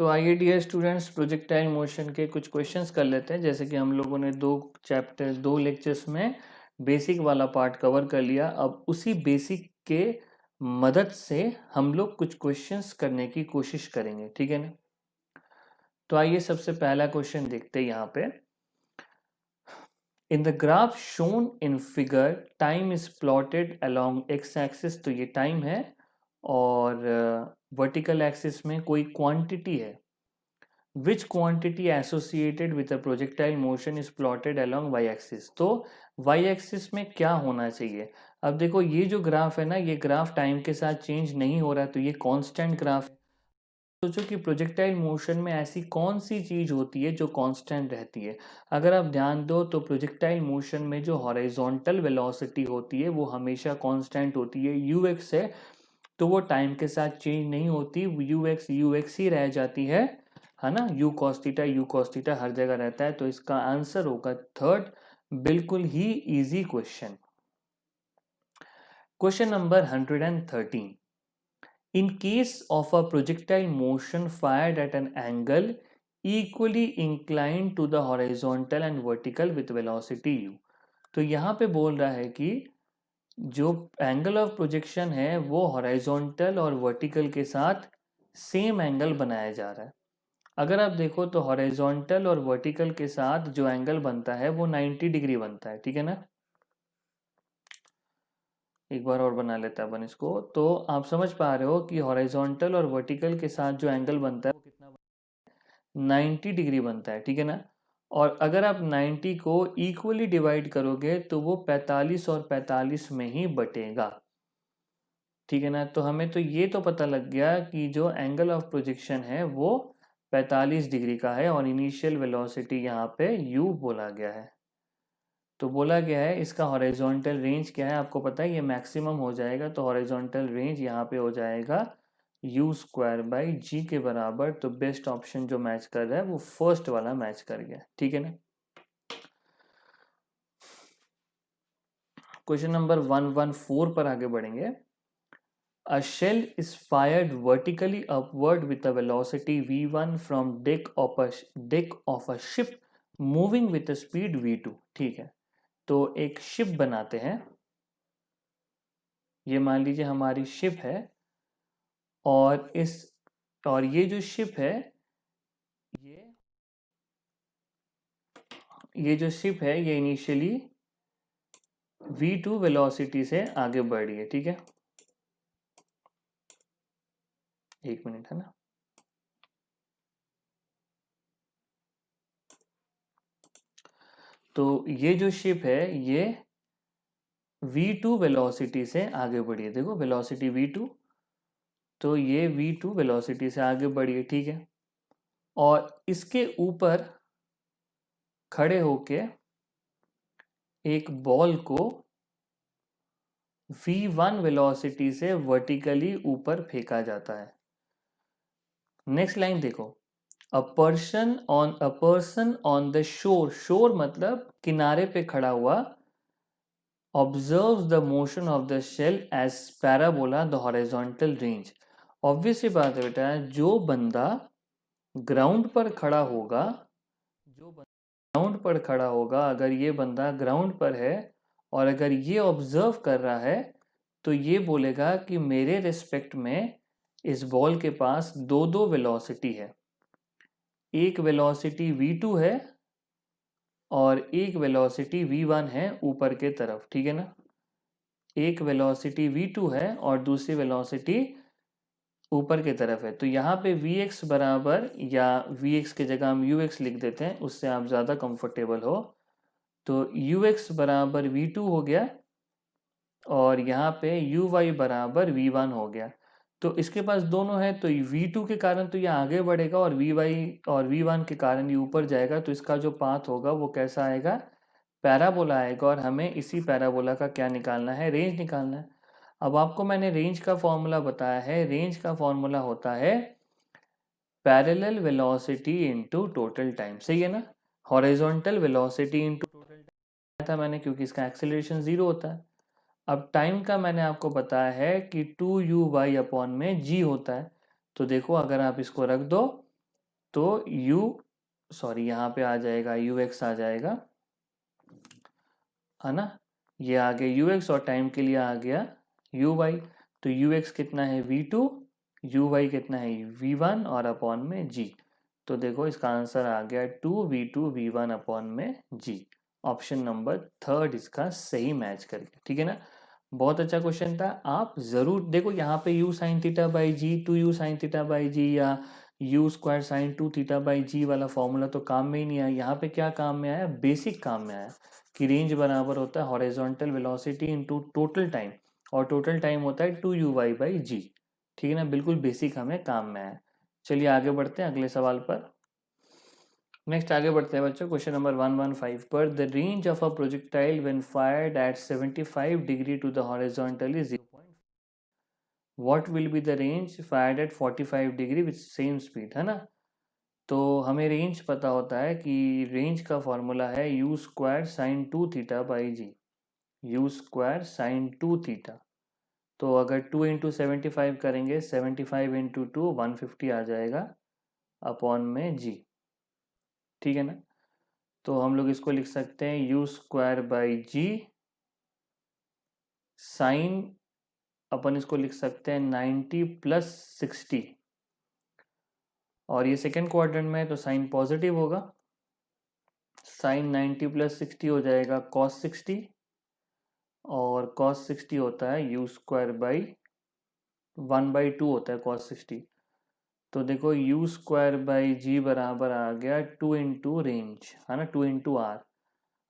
तो आइए dear students projectile motion के कुछ क्वेश्चंस कर लेते हैं। जैसे कि हम लोगों ने दो लेक्चर्स में बेसिक वाला पार्ट कवर कर लिया। अब उसी बेसिक के मदद से हम लोग कुछ क्वेश्चंस करने की कोशिश करेंगे, ठीक है ना। तो आइए सबसे पहला क्वेश्चन देखते हैं यहाँ पे। In the graph shown in figure time is plotted along x axis, तो ये टाइम है, और वर्टिकल एक्सिस में कोई क्वांटिटी है। Which quantity associated with a projectile motion is plotted along y axis? तो y axis में क्या होना चाहिए। अब देखो ये जो ग्राफ है ना, ये ग्राफ टाइम के साथ चेंज नहीं हो रहा है, तो ये कांस्टेंट ग्राफ है। सोचो कि प्रोजेक्टाइल मोशन में ऐसी कौन सी चीज होती है जो कांस्टेंट रहती है। अगर आप ध्यान दो तो प्रोजेक्टाइल मोशन में जो हॉरिजॉन्टल वेलोसिटी होती है वो हमेशा कांस्टेंट होती है, ux है। तो वो टाइम के साथ चेंज नहीं होती, ux ही रह जाती है ना। यू कॉस थीटा हर जगह रहता है। तो इसका आंसर होगा थर्ड, बिल्कुल ही easy question. Question number 113। In case of a projectile motion fired at an angle equally inclined to the horizontal and vertical with velocity u। तो यहाँ पे बोल रहा है कि जो एंगल ऑफ प्रोजेक्शन है वो हॉरिजॉन्टल और वर्टिकल के साथ सेम एंगल बनाया जा रहा है। अगर आप देखो तो हॉरिजॉन्टल और वर्टिकल के साथ जो एंगल बनता है वो 90 डिग्री बनता है, ठीक है ना। एक बार और बना लेता है अपन इसको। तो आप समझ पा रहे हो कि हॉरिजॉन्टल और वर्टिकल के साथ जो एंगल बनता है वो कितना बनता है, 90 डिग्री बनता है, ठीक है ना। और अगर आप 90 को इक्वली डिवाइड करोगे तो वो 45 और 45 में ही बटेगा, ठीक है ना। तो हमें तो ये तो पता लग गया कि जो एंगल ऑफ प्रोजेक्शन है वो 45 डिग्री का है, और इनिशियल वेलोसिटी यहाँ पे u बोला गया है। तो बोला गया है इसका हॉरिजॉन्टल रेंज क्या है, आपको पता है ये मैक्सिमम हो जाएगा। तो हॉरिजॉन्टल रेंज यहाँ पे हो जाएगा u² / g के बराबर। तो बेस्ट ऑप्शन जो मैच कर रहा है वो फर्स्ट वाला मैच कर गया, ठीक है ना। क्वेश्चन नंबर 114 पर आगे बढ़ेंगे। A shell is fired vertically upward with a velocity v1 from deck of a ship moving with a speed v2, ठीक है। तो एक शिप बनाते हैं, ये मान लीजिए हमारी शिप है, और ये जो शिप है ये जो शिप है ये इनिशियली v2 वेलोसिटी से आगे बढ़ रही है, ठीक है। एक मिनट, है ना। तो ये जो शिप है ये v2 वेलोसिटी से आगे बढ़ी है। देखो वेलोसिटी v2, तो ये v2 वेलोसिटी से आगे बढ़ी है, ठीक है। और इसके ऊपर खड़े होके एक बॉल को v1 वेलोसिटी से वर्टिकली ऊपर फेंका जाता है। नेक्स्ट लाइन देखो, a person on the shore मतलब किनारे पे खड़ा हुआ, observe the motion of the shell as parabola the horizontal range. Obvious सी बात है बेटा, जो बंदा ग्राउंड पर खड़ा होगा अगर ये बंदा ग्राउंड पर है और अगर ये ऑब्जर्व कर रहा है तो ये बोलेगा कि मेरे रिस्पेक्ट में इस बॉल के पास दो दो वेलोसिटी है। एक वेलोसिटी v2 है और एक वेलोसिटी v1 है ऊपर के तरफ, ठीक है ना। एक वेलोसिटी v2 है और दूसरी वेलोसिटी ऊपर की तरफ है। तो यहाँ पे vx बराबर, या vx की जगह हम ux लिख देते हैं, उससे आप ज़्यादा कंफर्टेबल हो। तो ux बराबर v2 हो गया, और यहाँ पे uy बराबर v1 हो गया। तो इसके पास दोनों है, तो v2 के कारण तो ये आगे बढ़ेगा, और vy और v1 के कारण ये ऊपर जाएगा। तो इसका जो पाथ होगा वो कैसा आएगा, पैराबोला आएगा। और हमें इसी पैराबोला का क्या निकालना है, रेंज निकालना है। अब आपको मैंने रेंज का फॉर्मूला बताया है। रेंज का फॉर्मूला होता है parallel velocity into total time, सही है ना। Horizontal velocity into total time था मैंने, क्योंकि इसका एक्सेलरेशन 0 होता है। अब टाइम का मैंने आपको बताया है कि 2u/g होता है। तो देखो अगर आप इसको रख दो तो यहाँ पे आ जाएगा ux आ जाएगा, है ना। ये आ गया ux और टाइम के लिए आ गया uy। तो ux कितना है v2, uy कितना है v1 और अपॉन में g। तो देखो इसका आंसर आ गया 2v2 v1 अपॉन में g। ऑप्शन नंबर थर्ड इसका सही मैच कर गया, ठीक है ना। बहुत अच्छा क्वेश्चन था। आप जरूर देखो यहाँ पे u sine theta by g, 2u sine theta by g या u square sine 2 theta by g वाला फॉर्मूला तो काम में ही नहीं आया। यहाँ पे क्या काम में आया, बेसिक काम में आया कि रेंज बराबर होता है horizontal velocity into total time, और टोटल टाइम होता है 2uy बाई जी, ठीक है ना। बिल्कुल बेसिक हमें काम में आया। चलिए आगे बढ़ते हैं अगले सवाल पर। नेक्स्ट आगे बढ़ते हैं बच्चों, क्वेश्चन नंबर 115 पर। The range of a projectile when fired at 75 degree to the horizontal is 0. What will be the range fired at 45 degree with same speed, है ना। तो हमें रेंज पता होता है कि रेंज का फॉर्मूला है u square sine 2 theta by g, u square sine 2 theta. तो अगर 2 इंटू 75 करेंगे, 75 इंटू 2 150 आ जाएगा अपॉन में जी, ठीक है ना। तो हम लोग इसको लिख सकते हैं u square by g sine, अपन इसको लिख सकते हैं 90 प्लस 60, और ये सेकेंड क्वाड्रेंट में है तो साइन पॉजिटिव होगा। साइन 90 प्लस 60 हो जाएगा कॉस 60, और कॉस 60 होता है u स्क्वायर बाई 1/2 होता है कॉस 60। तो देखो u स्क्वायर बाई जी बराबर आ गया 2 इंटू रेंज, है ना, 2 इंटू आर।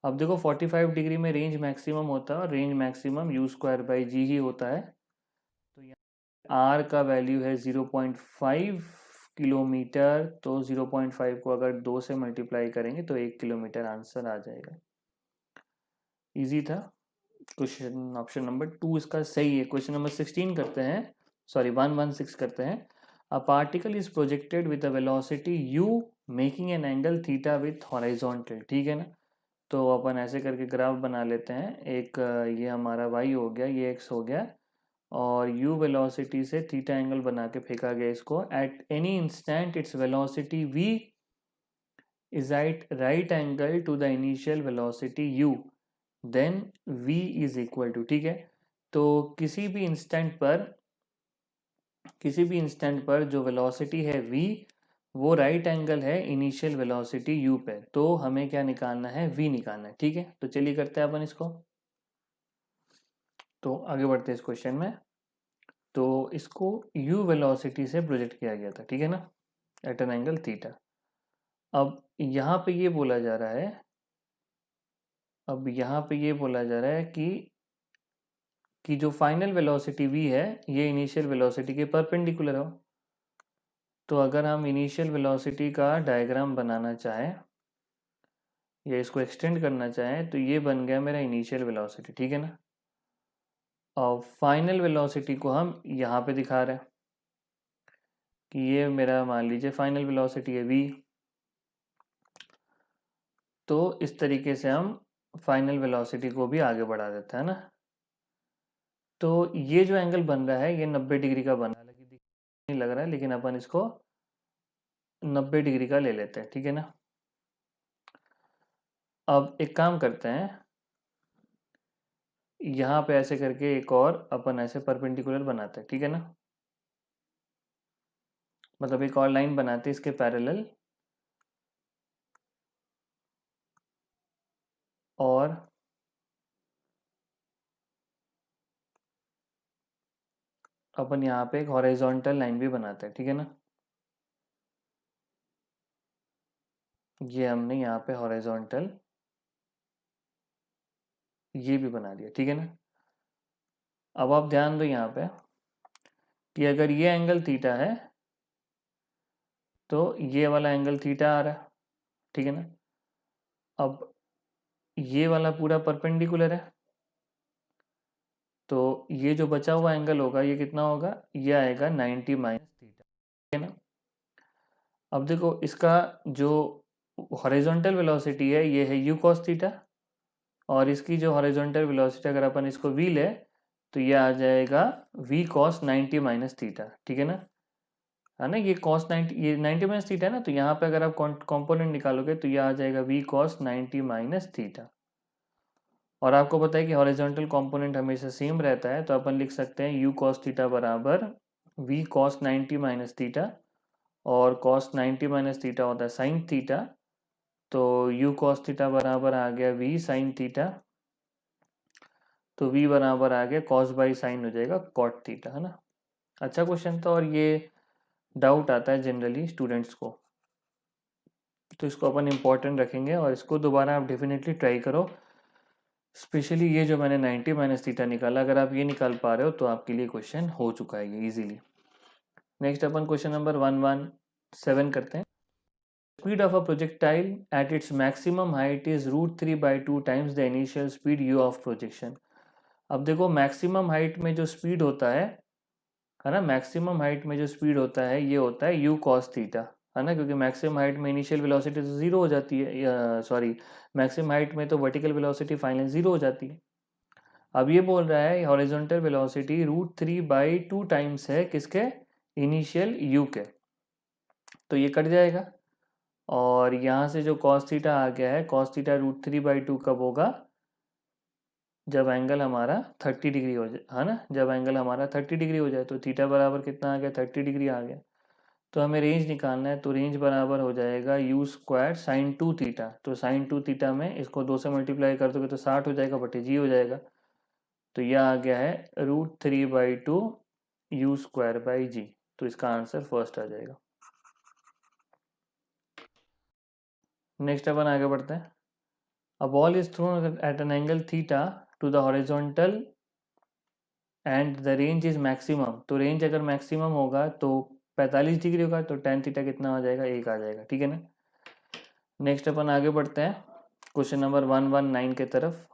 अब देखो 45 डिग्री में रेंज मैक्सिमम होता है और range maximum u square by g ही होता है। तो यहाँ r का वैल्यू है 0.5 किलोमीटर, तो 0.5 को अगर 2 से मल्टीप्लाई करेंगे तो 1 किलोमीटर आंसर आ जाएगा। इजी था क्वेश्चन, ऑप्शन नंबर 2 इसका सही है। क्वेश्चन नंबर 16 करते हैं, सॉरी 116 करते हैं। A particle is projected with a velocity u making an angle theta with horizontal, ठीक है ना। तो अपन ऐसे करके ग्राफ बना लेते हैं। एक ये हमारा y हो गया, ये x हो गया, और u वेलोसिटी से थीटा एंगल बना के फेंका गया इसको। At any instant its velocity v is at right angle to the initial velocity u, then v is equal to, ठीक है। तो किसी भी इंस्टेंट पर जो वेलोसिटी है v, वो राइट एंगल है इनिशियल वेलोसिटी u पे। तो हमें क्या निकालना है, v निकालना है, ठीक है। तो चलिए करते हैं अपन इसको। तो आगे बढ़ते हैं इस क्वेश्चन में। तो इसको u वेलोसिटी से प्रोजेक्ट किया गया था, ठीक है ना, एट एन एंगल थीटा। अब यहाँ पे ये बोला जा रहा है, कि जो फाइनल वेलोसिटी v है ये इनिशियल वेलोसिटी के परपेंडिकुलर हो। तो अगर हम इनिशियल वेलोसिटी का डायग्राम बनाना चाहें या इसको एक्सटेंड करना चाहें, तो ये बन गया मेरा इनिशियल वेलोसिटी, ठीक है ना। और फाइनल वेलोसिटी को हम यहाँ पे दिखा रहे हैं कि ये मेरा मान लीजिए फाइनल वेलोसिटी है v। तो इस तरीके से हम फाइनल वेलोसिटी को भी आगे बढ़ा देते हैं ना। तो ये जो एंगल बन रहा है ये 90 डिग्री का बन रहा है, लेकिन नहीं लग रहा है, लेकिन अपन इसको 90 डिग्री का ले लेते हैं, ठीक है ना। अब एक काम करते हैं, यहाँ पे ऐसे करके एक और अपन ऐसे परपेंडिकुलर बनाते हैं, ठीक है ना। मतलब एक और लाइन बनाते हैं इसके पैरेलल, और अपन यहाँ पे एक हॉरिजॉन्टल लाइन भी बनाते हैं, ठीक है ना। ये हमने यहाँ पे हॉरिजॉन्टल ये भी बना दिया, ठीक है ना। अब आप ध्यान दो यहाँ पे कि अगर ये एंगल थीटा है तो ये वाला एंगल थीटा आ रहा है, ठीक है ना। अब ये वाला पूरा परपेंडिकुलर है, तो ये जो बचा हुआ एंगल होगा ये कितना होगा, ये आएगा 90 माइनस थीटा, ठीक है ना। अब देखो इसका जो हॉरिजॉन्टल वेलोसिटी है ये है u cos थीटा, और इसकी जो हॉरिजॉन्टल वेलोसिटी अगर अपन इसको v ले तो ये आ जाएगा v cos 90 माइनस थीटा, ठीक है ना। है ना, ये cos 90, ये 90 माइनस थीटा है ना, तो यहाँ पे अगर आप कॉम्पोनेंट निकालोगे तो ये आ जाएगा v cos 90 माइनस थीटा। और आपको पता है कि हॉरिजॉन्टल कंपोनेंट हमेशा सेम रहता है, तो अपन लिख सकते हैं u cos थीटा बराबर v cos 90 माइनस थीटा, और cos 90 माइनस थीटा होता है साइन थीटा, तो u cos थीटा बराबर आ गया v साइन थीटा, तो v बराबर आ गया cos बाई साइन हो जाएगा cot थीटा, है ना। अच्छा क्वेश्चन था, और ये डाउट आता है जनरली स्टूडेंट्स को, तो इसको अपन इम्पोर्टेंट रखेंगे और इसको दोबारा आप डेफिनेटली ट्राई करो। स्पेशली ये जो मैंने 90 माइनस थीटा निकाला, अगर आप ये निकाल पा रहे हो तो आपके लिए क्वेश्चन हो चुका है ये इजीली। नेक्स्ट अपन क्वेश्चन नंबर 117 करते हैं। Speed of a projectile at its maximum height is √3/2 times the initial speed u of projection. अब देखो मैक्सिमम हाइट में जो स्पीड होता है ना, मैक्सिमम हाइट में जो स्पीड होता है ये होता है u cos थीटा, है ना, क्योंकि मैक्सिमम हाइट में इनिशियल वेलोसिटी तो जीरो हो जाती है, सॉरी मैक्सिमम हाइट में तो वर्टिकल वेलोसिटी फाइनल जीरो हो जाती है। अब ये बोल रहा है हॉरिजॉन्टल वेलोसिटी √3/2 टाइम्स है किसके, इनिशियल u के, तो ये कट जाएगा, और यहाँ से जो cos थीटा आ गया है, cos थीटा √3/2 कब होगा, जब एंगल हमारा 30 डिग्री हो जाए, है ना, जब एंगल हमारा 30 डिग्री हो जाए, तो थीटा बराबर कितना आ गया, 30 डिग्री आ गया। तो हमें रेंज निकालना है, तो रेंज बराबर हो जाएगा u स्क्वायर साइन 2 थीटा, तो साइन 2 थीटा में इसको 2 से मल्टीप्लाई कर दोगे तो 60 हो जाएगा, बटे जी हो जाएगा, तो यह आ गया है √3/2 u स्क्वायर बाई जी, तो इसका आंसर फर्स्ट आ जाएगा। नेक्स्ट अपन आगे बढ़ते हैं। A ball is thrown at an angle theta to the horizontal and the range is maximum, तो रेंज अगर मैक्सिमम होगा तो 45 डिग्री होगा, तो tan थीटा कितना आ जाएगा, 1 आ जाएगा, ठीक है ना। नेक्स्ट अपन आगे बढ़ते हैं क्वेश्चन नंबर 119 के तरफ।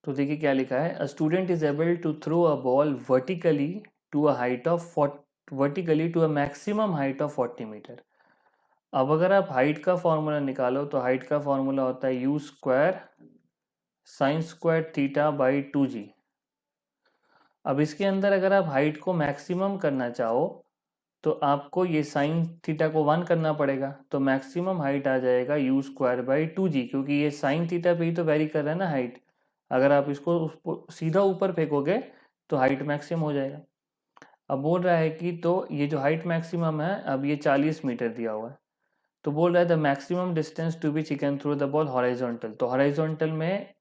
तो देखिए क्या लिखा है, a student is able to throw a ball vertically to a height of vertically to a maximum height of 40 metre. अब अगर आप हाइट का फॉर्मूला निकालो, तो हाइट का फॉर्मूला होता है u square sine square theta by 2g। अब इसके अंदर अगर आप हाइट को मैक्सिमम करना चाहो तो आपको ये साइन थीटा को 1 करना पड़ेगा, तो मैक्सिमम हाइट आ जाएगा u स्क्वायर बाई 2g, क्योंकि ये साइन थीटा पे ही तो वेरी कर रहा है ना हाइट। अगर आप इसको सीधा ऊपर फेंकोगे तो हाइट मैक्सिमम हो जाएगा। अब बोल रहा है कि तो ये जो हाइट मैक्सिमम है, अब ये 40 मीटर दिया हुआ है, तो बोल रहा है the maximum distance to which you can throw the ball horizontal, तो हॉरिजॉन्टल में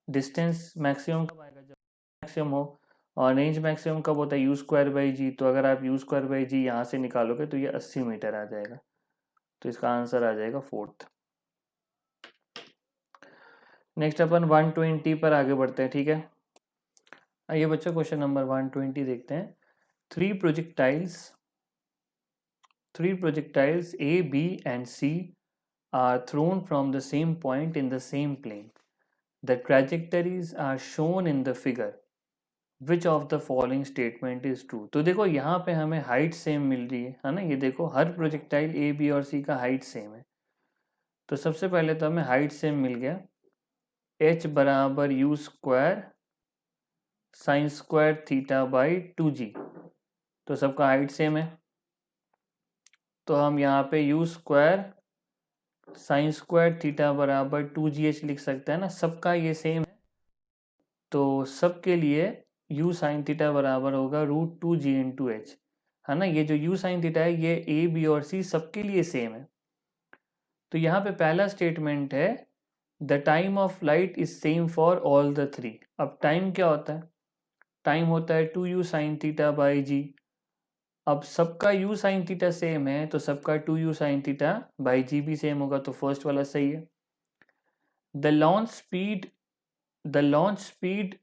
डिस्टेंस मैक्सिमम कब आएगा, जब मैक्सिमम हो, और रेंज मैक्सिमम कब होता है, यू स्क्वायर बाई जी, तो अगर आप यू स्क्वायर बाई जी यहाँ से निकालोगे तो ये 80 मीटर आ जाएगा, तो इसका आंसर आ जाएगा फोर्थ। नेक्स्ट अपन 120 पर आगे बढ़ते हैं, ठीक है। आइए बच्चों क्वेश्चन नंबर 120 देखते हैं। Three projectiles A, B and C are thrown from the same point in the same plane. The trajectories are shown in the figure. Which of the following statement is true? तो देखो यहाँ पे हमें height same मिल रही है ना, ये देखो हर प्रोजेक्टाइल ए बी और सी का हाइट सेम है, तो सबसे पहले तो हमें हाइट सेम मिल गया, h बराबर you square sine square theta by 2g, तो सबका हाइट सेम है, तो हम यहाँ पे you square sine square theta बराबर 2gh लिख सकते हैं ना, सबका ये सेम है, तो सबके लिए u साइन थीटा बराबर होगा √2g इंटू एच, है ना। ये जो u साइन थीटा है ये a b और c सबके लिए सेम है, तो यहाँ पे पहला स्टेटमेंट है the time of light is same for all the three. अब टाइम क्या होता है, टाइम होता है 2u साइन थीटा बाई जी, अब सबका u साइन थीटा सेम है तो सबका 2u साइन थीटा बाई जी भी सेम होगा, तो फर्स्ट वाला सही है। The launch speed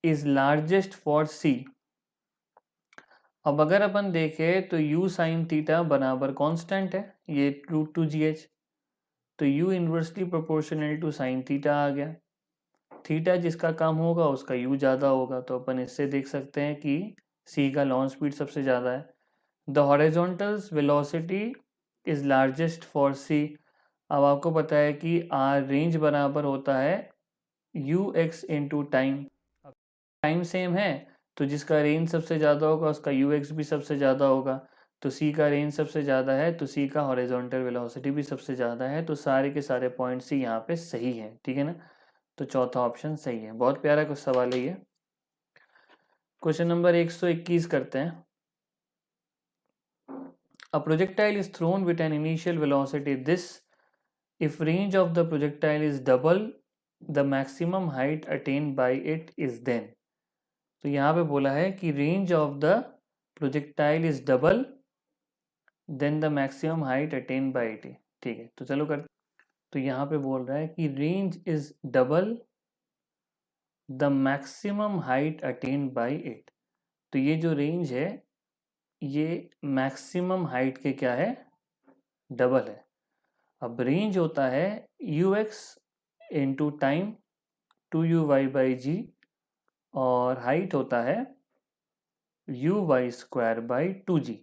is largest for c. अब अगर अपन देखें तो u साइन थीटा बराबर कांस्टेंट है, ये √2gh, तो u inversely proportional to sine theta आ गया, थीटा जिसका कम होगा उसका u ज़्यादा होगा, तो अपन इससे देख सकते हैं कि c का लॉन्च स्पीड सबसे ज़्यादा है। The horizontals velocity is largest for c। अब आपको पता है कि r रेंज बराबर होता है ux into time, time same है तो जिसका रेंज सबसे ज़्यादा होगा उसका ux भी सबसे ज़्यादा होगा, तो सी का रेंज सबसे ज़्यादा है, तो सी का हॉरिजॉन्टल वेलोसिटी भी सबसे ज़्यादा है, तो सारे के सारे पॉइंट्स ही यहाँ पे सही हैं, ठीक है ना। तो चौथा ऑप्शन सही है। बहुत प्यारा कुछ सवाल है ये। क्वेश्चन नंबर 121 करते हैं। A projectile is thrown with an initial velocity this if range of the projectile is double the maximum height attained by it is then। तो यहाँ पे बोला है कि range of the projectile is double then the maximum height attain by it. ठीक है, तो चलो कर। तो यहाँ पे बोल रहा है कि range is double the maximum height attain by it. तो ये जो रेंज है ये मैक्सिमम हाइट के क्या है, डबल है। अब रेंज होता है you x into time 2u/g और हाइट होता है u/2/2g।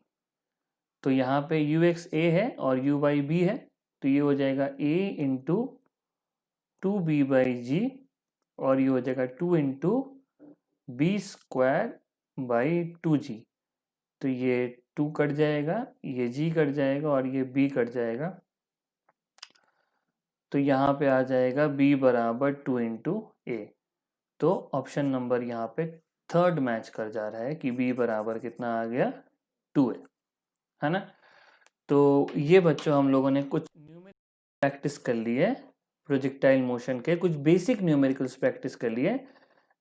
तो यहाँ पे ux a है और uy b है, तो ये हो जाएगा a इंटू 2b/g और ये हो जाएगा 2 इंटू b²/2g। तो ये 2 कट जाएगा, ये g कट जाएगा और ये b कट जाएगा। तो यहाँ पे आ जाएगा b बराबर 2 इंटू ए। तो ऑप्शन नंबर यहाँ पे थर्ड मैच कर जा रहा है कि b बराबर कितना आ गया, 2 है ना। तो ये बच्चों हम लोगों ने कुछ न्यूमेरिकल प्रैक्टिस कर ली है, प्रोजेक्टाइल मोशन के कुछ बेसिक न्यूमेरिकल्स प्रैक्टिस कर लिए।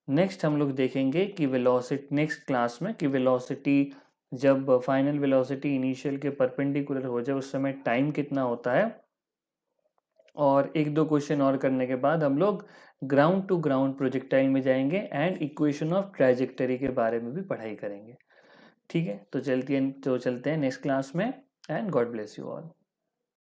नेक्स्ट हम लोग देखेंगे कि वेलोसिटी, नेक्स्ट क्लास में कि वेलोसिटी जब फाइनल वेलोसिटी इनिशियल के परपेंडिकुलर हो जाए उस समय टाइम कितना होता है। और एक दो क्वेश्चन और करने के बाद हम लोग ग्राउंड टू ग्राउंड प्रोजेक्टाइल में जाएंगे एंड इक्वेशन ऑफ ट्रैजेक्टरी के बारे में भी पढ़ाई करेंगे। ठीक है, तो चलते हैं नेक्स्ट क्लास में and God bless you all.